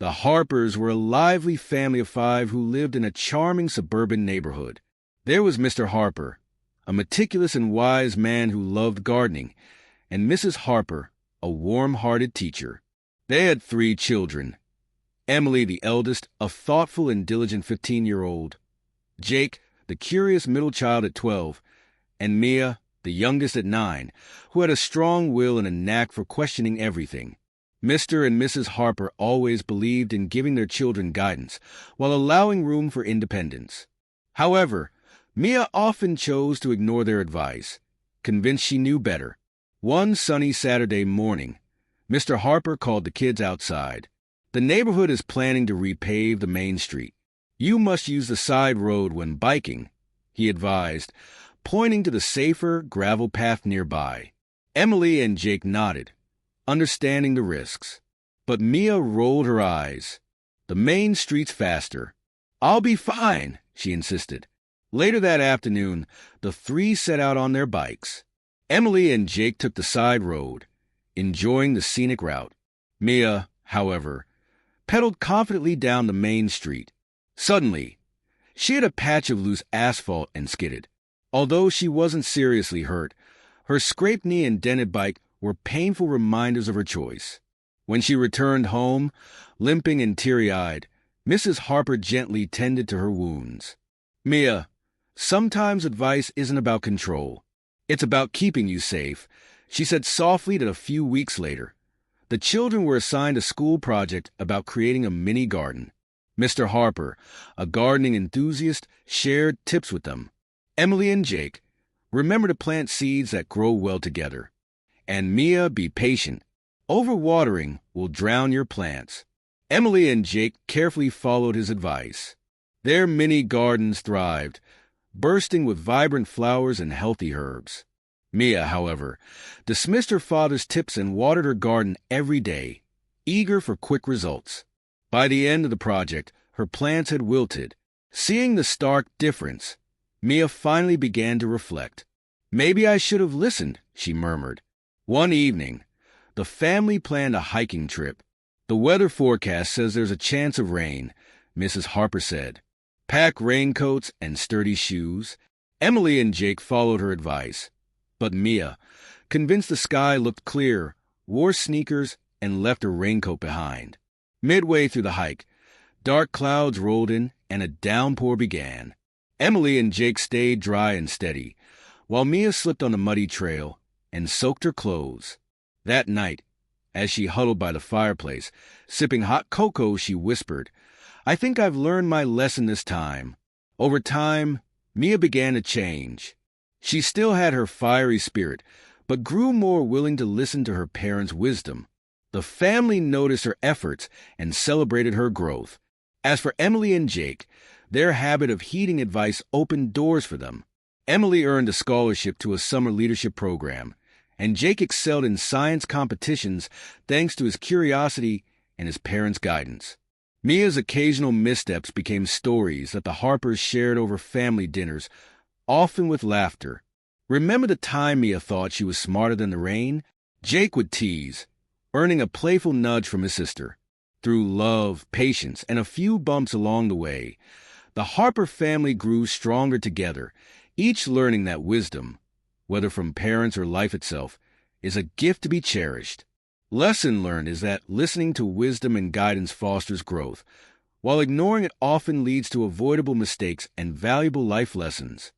The Harpers were a lively family of 5 who lived in a charming suburban neighborhood. There was Mr. Harper, a meticulous and wise man who loved gardening, and Mrs. Harper, a warm-hearted teacher. They had 3 children. Emily, the eldest, a thoughtful and diligent 15-year-old. Jake, the curious middle child at 12. And Mia, the youngest at 9, who had a strong will and a knack for questioning everything. Mr. and Mrs. Harper always believed in giving their children guidance while allowing room for independence. However, Mia often chose to ignore their advice, convinced she knew better. One sunny Saturday morning, Mr. Harper called the kids outside. "The neighborhood is planning to repave the main street. You must use the side road when biking," he advised, pointing to the safer gravel path nearby. Emily and Jake nodded, understanding the risks. But Mia rolled her eyes. "The main street's faster." "I'll be fine," she insisted. Later that afternoon, the 3 set out on their bikes. Emily and Jake took the side road, enjoying the scenic route. Mia, however, pedaled confidently down the main street. Suddenly, she hit a patch of loose asphalt and skidded. Although she wasn't seriously hurt, her scraped knee and dented bike were painful reminders of her choice. When she returned home, limping and teary-eyed, Mrs. Harper gently tended to her wounds. "Mia, sometimes advice isn't about control. It's about keeping you safe," she said softly that a few weeks later. The children were assigned a school project about creating a mini garden. Mr. Harper, a gardening enthusiast, shared tips with them. "Emily and Jake, remember to plant seeds that grow well together. And Mia, be patient. Overwatering will drown your plants." Emily and Jake carefully followed his advice. Their mini gardens thrived, bursting with vibrant flowers and healthy herbs. Mia, however, dismissed her father's tips and watered her garden every day, eager for quick results. By the end of the project, her plants had wilted. Seeing the stark difference, Mia finally began to reflect. "Maybe I should have listened," she murmured. One evening, the family planned a hiking trip. "The weather forecast says there's a chance of rain," Mrs. Harper said. "Pack raincoats and sturdy shoes." Emily and Jake followed her advice. But Mia, convinced the sky looked clear, wore sneakers and left her raincoat behind. Midway through the hike, dark clouds rolled in and a downpour began. Emily and Jake stayed dry and steady, while Mia slipped on the muddy trail and soaked her clothes. That night, as she huddled by the fireplace, sipping hot cocoa, she whispered, "I think I've learned my lesson this time." Over time, Mia began to change. She still had her fiery spirit, but grew more willing to listen to her parents' wisdom. The family noticed her efforts and celebrated her growth. As for Emily and Jake, their habit of heeding advice opened doors for them. Emily earned a scholarship to a summer leadership program, and Jake excelled in science competitions thanks to his curiosity and his parents' guidance. Mia's occasional missteps became stories that the Harpers shared over family dinners, often with laughter. "Remember the time Mia thought she was smarter than the rain?" Jake would tease, earning a playful nudge from his sister. Through love, patience, and a few bumps along the way, the Harper family grew stronger together, each learning that wisdom, whether from parents or life itself, is a gift to be cherished. Lesson learned is that listening to wisdom and guidance fosters growth, while ignoring it often leads to avoidable mistakes and valuable life lessons.